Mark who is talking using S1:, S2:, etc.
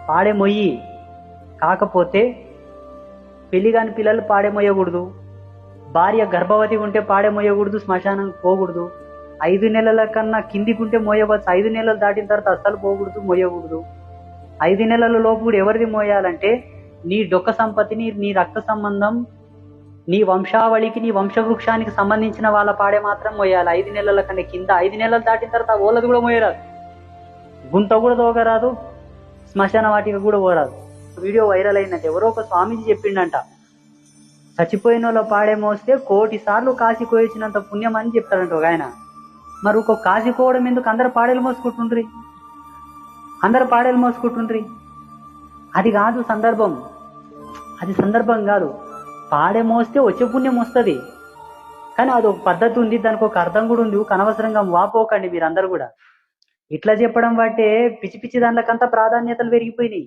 S1: పాడే మొయ్యి. కాకపోతే పెళ్లి కాని పిల్లలు పాడే మొయ్యకూడదు, భార్య గర్భవతి ఉంటే పాడే మొయ్యకూడదు, శ్మశానానికి పోకూడదు. 5 నెలల కన్నా కిందికి ఉంటే మోయవచ్చు, 5 నెలలు దాటిన తర్వాత అస్సలు పోకూడదు, మోయకూడదు. 5 నెలల లోపు కూడా ఎవరిది మోయాలంటే నీ డొక్క సంపత్తిని, నీ రక్త సంబంధం, నీ వంశావళికి, నీ వంశవృక్షానికి సంబంధించిన వాళ్ళ పాడే మాత్రం మోయాలి. 5 నెలల కన్నా కింద. 5 నెలలు దాటిన తర్వాత ఓలది కూడా మోయరాదు, గుంత కూడా తోగరాదు, శ్మశాన వాటికి కూడా పోరాదు. వీడియో వైరల్ అయిందంటే ఎవరో ఒక స్వామీజీ చెప్పిండంట, చచ్చిపోయిన వాళ్ళ పాడే మోస్తే 1,000,000 సార్లు కాశీ కోయించినంత పుణ్యం అని చెప్తాడంట ఒక ఆయన. మరి ఒక కాశీ కోవడం ఎందుకు? అందరు పాడేలు మోసుకుంటుండ్రి, అందరు పాడేలు మోసుకుంటుండ్రి. అది కాదు సందర్భం, అది సందర్భం కాదు. పాడే మోస్తే వచ్చే పుణ్యం వస్తుంది, కానీ అది ఒక పద్ధతి ఉంది, దానికి ఒక అర్థం కూడా ఉంది. అనవసరంగా వాపోకండి మీరందరూ కూడా. ఇట్లా చెప్పడం బట్టే పిచ్చి పిచ్చి దాంట్లకంతా ప్రాధాన్యతలు పెరిగిపోయినాయి.